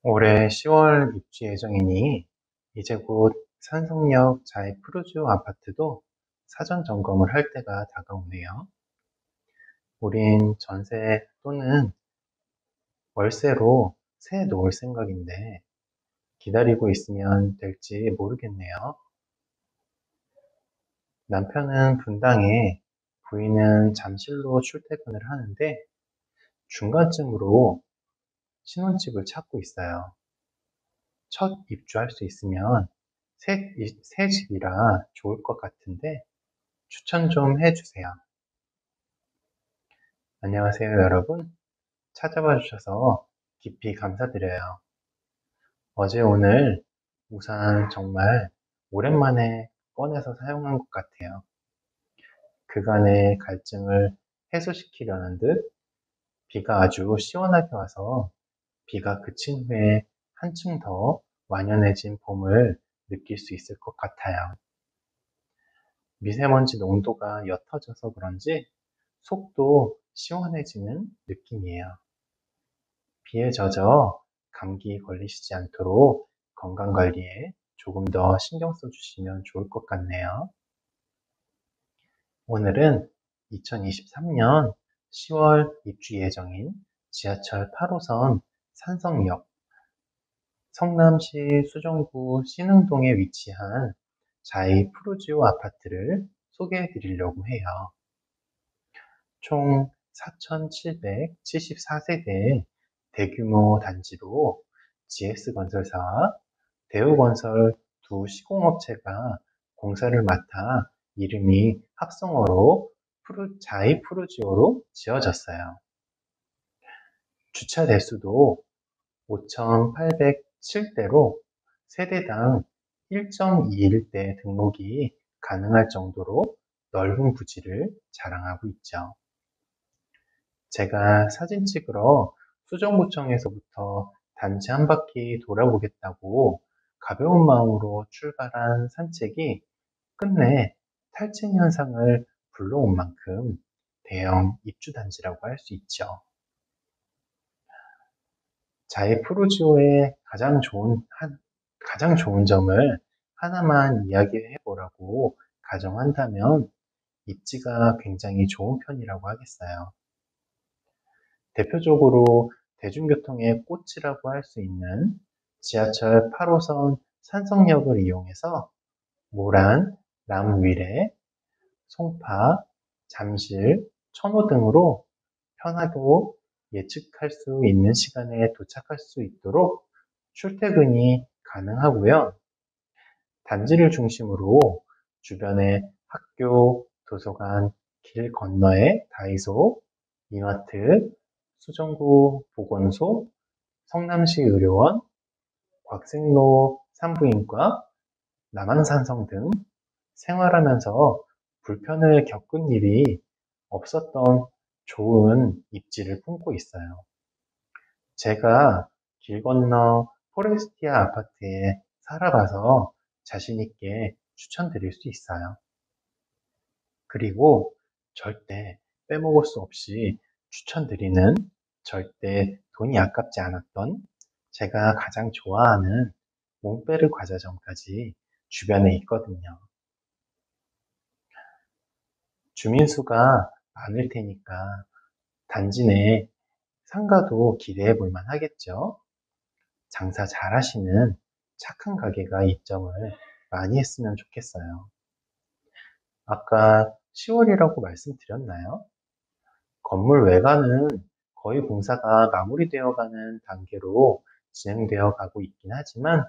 올해 10월 입주 예정이니 이제 곧 산성역 자이프루지오 아파트도 사전 점검을 할 때가 다가오네요. 우린 전세 또는 월세로 새 놓을 생각인데 기다리고 있으면 될지 모르겠네요. 남편은 분당에, 부인은 잠실로 출퇴근을 하는데 중간쯤으로 신혼집을 찾고 있어요. 첫 입주할 수 있으면 새 집이라 좋을 것 같은데 추천 좀 해주세요. 안녕하세요, 여러분. 찾아봐 주셔서 깊이 감사드려요. 어제 오늘 우산 정말 오랜만에 꺼내서 사용한 것 같아요. 그간의 갈증을 해소시키려는 듯 비가 아주 시원하게 와서 비가 그친 후에 한층 더 완연해진 봄을 느낄 수 있을 것 같아요. 미세먼지 농도가 옅어져서 그런지 속도 시원해지는 느낌이에요. 비에 젖어 감기 걸리시지 않도록 건강관리에 조금 더 신경 써주시면 좋을 것 같네요. 오늘은 2023년 10월 입주 예정인 지하철 8호선 산성역, 성남시 수정구 신흥동에 위치한 자이 프루지오 아파트를 소개해 드리려고 해요. 총 4,774세대의 대규모 단지로 GS건설사와 대우건설 두 시공업체가 공사를 맡아 이름이 합성어로 자이 프루지오로 지어졌어요. 주차 대수도 5,807대로 세대당 1.21대 등록이 가능할 정도로 넓은 부지를 자랑하고 있죠. 제가 사진 찍으러 수정구청에서부터 단지 한 바퀴 돌아보겠다고 가벼운 마음으로 출발한 산책이 끝내 탈진 현상을 불러온 만큼 대형 입주단지라고 할 수 있죠. 자이프루지오의 가장 좋은 점을 하나만 이야기해 보라고 가정한다면 입지가 굉장히 좋은 편이라고 하겠어요. 대표적으로 대중교통의 꽃이라고 할 수 있는 지하철 8호선 산성역을 이용해서 모란, 남위례, 송파, 잠실, 천호 등으로 편하고 예측할 수 있는 시간에 도착할 수 있도록 출퇴근이 가능하고요. 단지를 중심으로 주변에 학교, 도서관, 길 건너에 다이소, 이마트, 수정구 보건소, 성남시 의료원, 곽생로 산부인과, 남한산성 등 생활하면서 불편을 겪은 일이 없었던 좋은 입지를 품고 있어요. 제가 길 건너 포레스티아 아파트에 살아봐서 자신있게 추천드릴 수 있어요. 그리고 절대 빼먹을 수 없이 추천드리는 절대 돈이 아깝지 않았던 제가 가장 좋아하는 몽베르 과자점까지 주변에 있거든요. 주민수가 많을 테니까 단지 내 상가도 기대해 볼 만하겠죠. 장사 잘하시는 착한 가게가 입점을 많이 했으면 좋겠어요. 아까 10월이라고 말씀드렸나요? 건물 외관은 거의 공사가 마무리되어 가는 단계로 진행되어 가고 있긴 하지만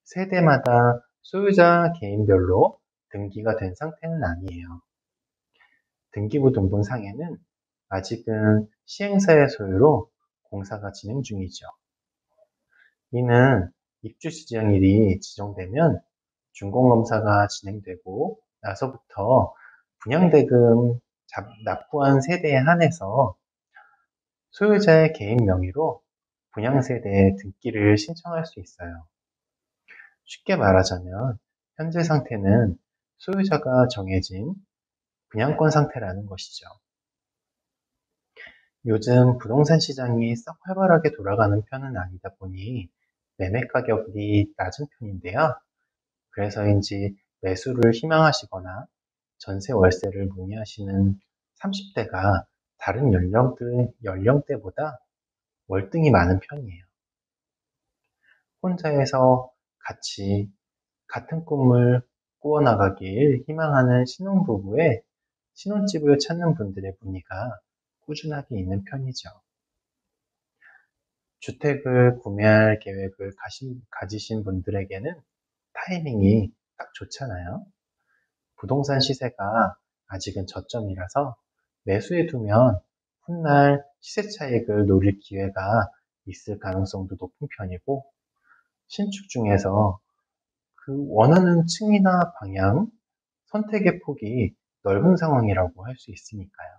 세대마다 소유자 개인별로 등기가 된 상태는 아니에요. 등기부등본상에는 아직은 시행사의 소유로 공사가 진행 중이죠. 이는 입주 지정일이 지정되면 준공검사가 진행되고 나서부터 분양대금 납부한 세대에 한해서 소유자의 개인 명의로 분양세대에 등기를 신청할 수 있어요. 쉽게 말하자면 현재 상태는 소유자가 정해진 분양권 상태라는 것이죠. 요즘 부동산 시장이 썩 활발하게 돌아가는 편은 아니다 보니 매매 가격이 낮은 편인데요. 그래서인지 매수를 희망하시거나 전세 월세를 문의하시는 30대가 다른 연령대보다 월등히 많은 편이에요. 혼자해서 같이 같은 꿈을 꾸어나가길 희망하는 신혼부부의 신혼집을 찾는 분들의 문의가 꾸준하게 있는 편이죠. 주택을 구매할 계획을 가지신 분들에게는 타이밍이 딱 좋잖아요. 부동산 시세가 아직은 저점이라서 매수해 두면 훗날 시세 차익을 노릴 기회가 있을 가능성도 높은 편이고, 신축 중에서 그 원하는 층이나 방향, 선택의 폭이 넓은 상황이라고 할 수 있으니까요.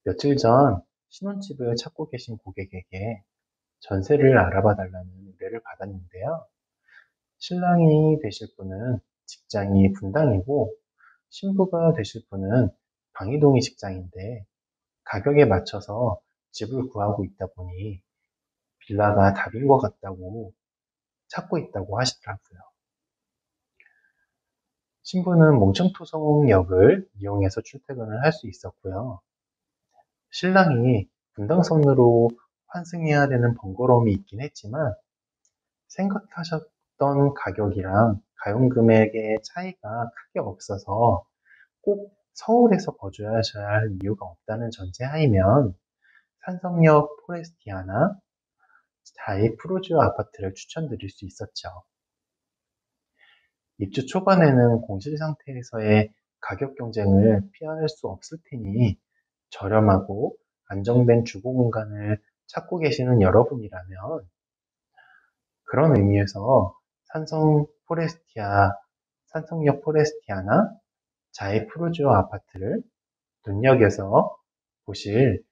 며칠 전 신혼집을 찾고 계신 고객에게 전세를 알아봐 달라는 의뢰를 받았는데요. 신랑이 되실 분은 직장이 분당이고 신부가 되실 분은 방이동이 직장인데 가격에 맞춰서 집을 구하고 있다 보니 빌라가 답인 것 같다고 찾고 있다고 하시더라고요. 신부는 몽천토성역을 이용해서 출퇴근을 할 수 있었고요. 신랑이 분당선으로 환승해야 되는 번거로움이 있긴 했지만 생각하셨던 가격이랑 가용 금액의 차이가 크게 없어서 꼭 서울에서 거주하셔야 할 이유가 없다는 전제하이면 산성역 포레스티아나 자이 프루지오 아파트를 추천드릴 수 있었죠. 입주 초반에는 공실 상태에서의 가격 경쟁을 피할 수 없을 테니 저렴하고 안정된 주거 공간을 찾고 계시는 여러분이라면 그런 의미에서 산성 포레스티아, 산성역 포레스티아나 자이 프루지오 아파트를 눈여겨서 보실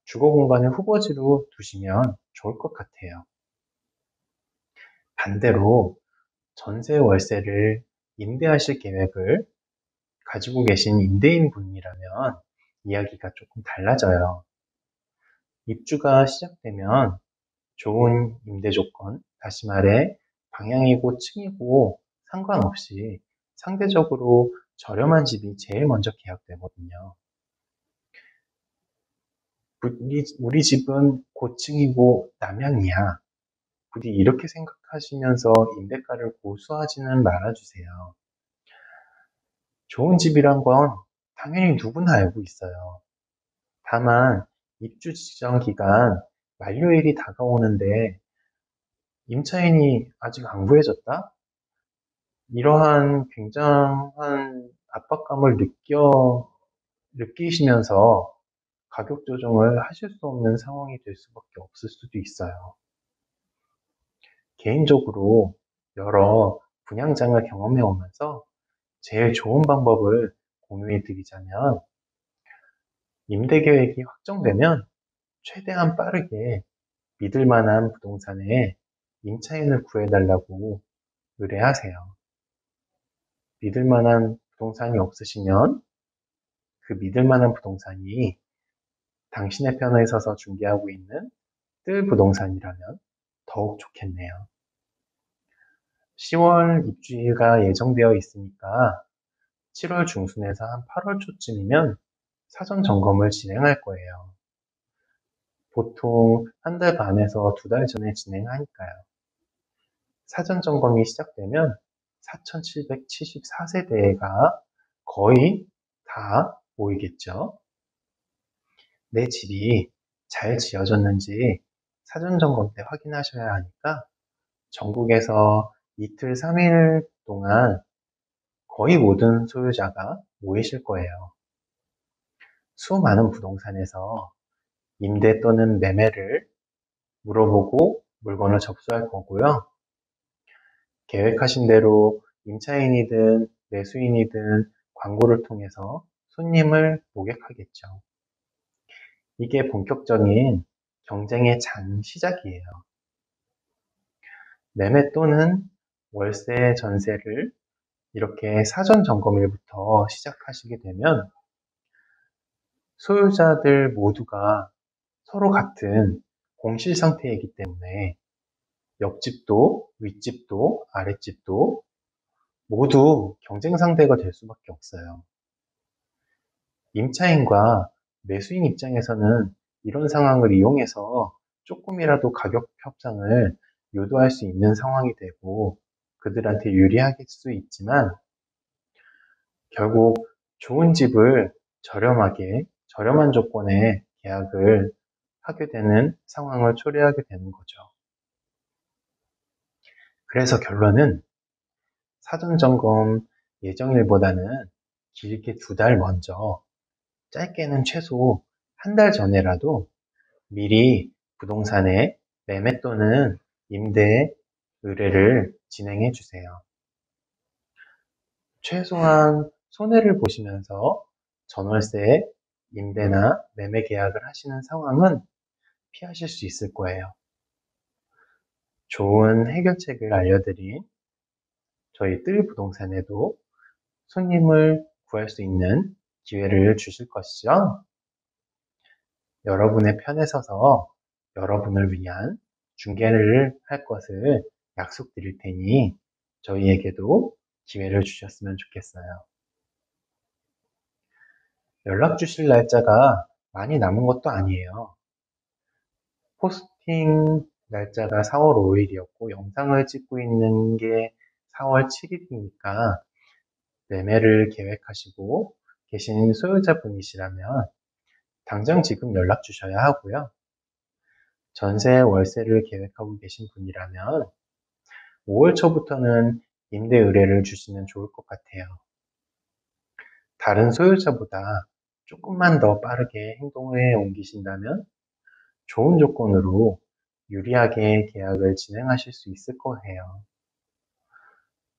주거 공간을 후보지로 두시면 좋을 것 같아요. 반대로 전세 월세를 임대하실 계획을 가지고 계신 임대인 분이라면 이야기가 조금 달라져요. 입주가 시작되면 좋은 임대 조건, 다시 말해 방향이고 층이고 상관없이 상대적으로 저렴한 집이 제일 먼저 계약되거든요. 우리 집은 고층이고 남향이야. 부디 이렇게 생각하시면서 임대가를 고수하지는 말아주세요. 좋은 집이란 건 당연히 누구나 알고 있어요. 다만 입주 지정 기간 만료일이 다가오는데 임차인이 아직 안 구해졌다? 이러한 굉장한 압박감을 느끼시면서 가격 조정을 하실 수 없는 상황이 될 수밖에 없을 수도 있어요. 개인적으로 여러 분양장을 경험해 오면서 제일 좋은 방법을 공유해 드리자면 임대 계획이 확정되면 최대한 빠르게 믿을 만한 부동산에 임차인을 구해달라고 의뢰하세요. 믿을 만한 부동산이 없으시면 그 믿을 만한 부동산이 당신의 편에 서서 중개하고 있는 뜰 부동산이라면 더욱 좋겠네요. 10월 입주가 예정되어 있으니까 7월 중순에서 한 8월 초쯤이면 사전 점검을 진행할 거예요. 보통 한 달 반에서 2달 전에 진행하니까요. 사전 점검이 시작되면 4,774세대가 거의 다 모이겠죠. 내 집이 잘 지어졌는지 사전 점검 때 확인하셔야 하니까 전국에서 이틀, 3일 동안 거의 모든 소유자가 모이실 거예요. 수많은 부동산에서 임대 또는 매매를 물어보고 물건을 접수할 거고요. 계획하신 대로 임차인이든 매수인이든 광고를 통해서 손님을 모객하겠죠. 이게 본격적인 경쟁의 장 시작이에요. 매매 또는 월세 전세를 이렇게 사전 점검일부터 시작하시게 되면 소유자들 모두가 서로 같은 공실 상태이기 때문에 옆집도 윗집도 아랫집도 모두 경쟁 상대가 될 수밖에 없어요. 임차인과 매수인 입장에서는 이런 상황을 이용해서 조금이라도 가격 협상을 유도할 수 있는 상황이 되고 그들한테 유리할 수 있지만 결국 좋은 집을 저렴한 조건에 계약을 하게 되는 상황을 초래하게 되는 거죠. 그래서 결론은 사전 점검 예정일보다는 길게 2달 먼저, 짧게는 최소 1달 전에라도 미리 부동산의 매매 또는 임대 의뢰를 진행해 주세요. 최소한 손해를 보시면서 전월세, 임대나 매매 계약을 하시는 상황은 피하실 수 있을 거예요. 좋은 해결책을 알려드린 저희 뜰 부동산에도 손님을 구할 수 있는 기회를 주실 것이죠. 여러분의 편에 서서 여러분을 위한 중개를 할 것을 약속드릴 테니 저희에게도 기회를 주셨으면 좋겠어요. 연락 주실 날짜가 많이 남은 것도 아니에요. 포스팅 날짜가 4월 5일이었고 영상을 찍고 있는 게 4월 7일이니까 매매를 계획하시고 계신 소유자분이시라면 당장 지금 연락 주셔야 하고요. 전세 월세를 계획하고 계신 분이라면 5월 초부터는 임대 의뢰를 주시면 좋을 것 같아요. 다른 소유자보다 조금만 더 빠르게 행동에 옮기신다면 좋은 조건으로 유리하게 계약을 진행하실 수 있을 거예요.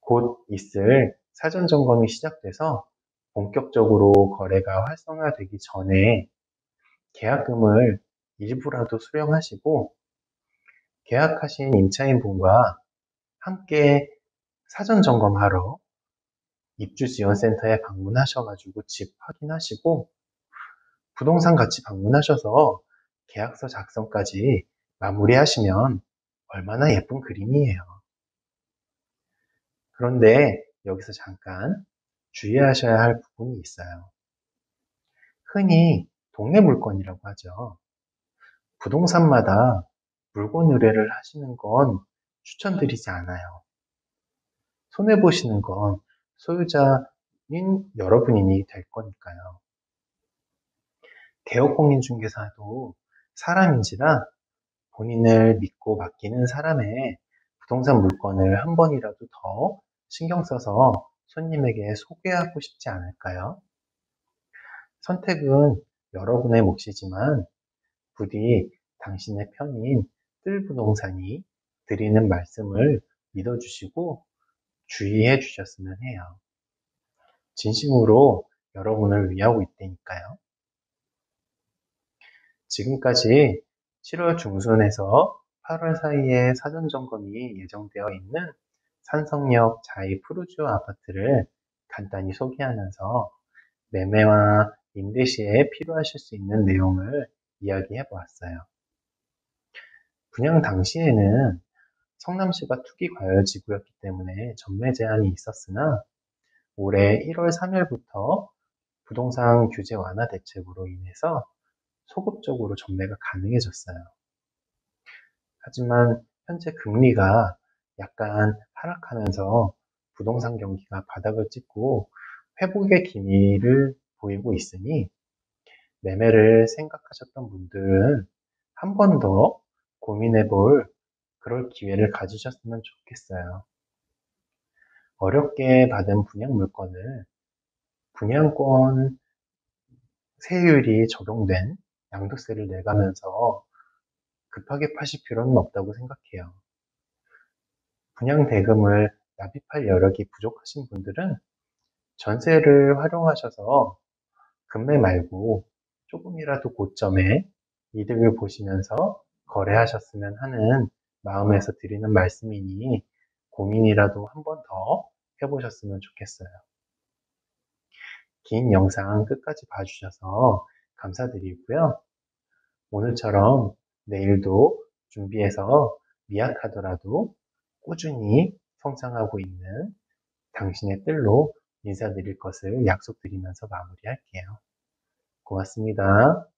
곧 있을 사전 점검이 시작돼서 본격적으로 거래가 활성화되기 전에 계약금을 일부라도 수령하시고 계약하신 임차인분과 함께 사전 점검하러 입주지원센터에 방문하셔가지고 집 확인하시고 부동산 같이 방문하셔서 계약서 작성까지 마무리하시면 얼마나 예쁜 그림이에요. 그런데 여기서 잠깐 주의하셔야 할 부분이 있어요. 흔히 동네 물건이라고 하죠. 부동산마다 물건 의뢰를 하시는 건 추천드리지 않아요. 손해보시는 건 소유자인 여러분이 될 거니까요. 대역공인중개사도 사람인지라 본인을 믿고 맡기는 사람의 부동산 물건을 한 번이라도 더 신경 써서 손님에게 소개하고 싶지 않을까요? 선택은 여러분의 몫이지만 부디 당신의 편인 뜰부동산이 드리는 말씀을 믿어주시고 주의해 주셨으면 해요. 진심으로 여러분을 위하고 있다니까요. 지금까지 7월 중순에서 8월 사이에 사전 점검이 예정되어 있는 산성역 자이 푸르지오 아파트를 간단히 소개하면서 매매와 임대 시에 필요하실 수 있는 내용을 이야기해 보았어요. 분양 당시에는 성남시가 투기 과열지구였기 때문에 전매 제한이 있었으나 올해 1월 3일부터 부동산 규제 완화 대책으로 인해서 소급적으로 전매가 가능해졌어요. 하지만 현재 금리가 약간 하락하면서 부동산 경기가 바닥을 찍고 회복의 기미를 보이고 있으니 매매를 생각하셨던 분들은 한 번 더 고민해 볼 그럴 기회를 가지셨으면 좋겠어요. 어렵게 받은 분양 물건을 분양권 세율이 적용된 양도세를 내가면서 급하게 파실 필요는 없다고 생각해요. 분양 대금을 납입할 여력이 부족하신 분들은 전세를 활용하셔서 금매 말고 조금이라도 고점에 이득을 보시면서 거래하셨으면 하는 마음에서 드리는 말씀이니 고민이라도 한 번 더 해보셨으면 좋겠어요. 긴 영상 끝까지 봐주셔서 감사드리고요. 오늘처럼 내일도 준비해서 미약하더라도 꾸준히 성장하고 있는 당신의 뜰로 인사드릴 것을 약속드리면서 마무리할게요. 고맙습니다.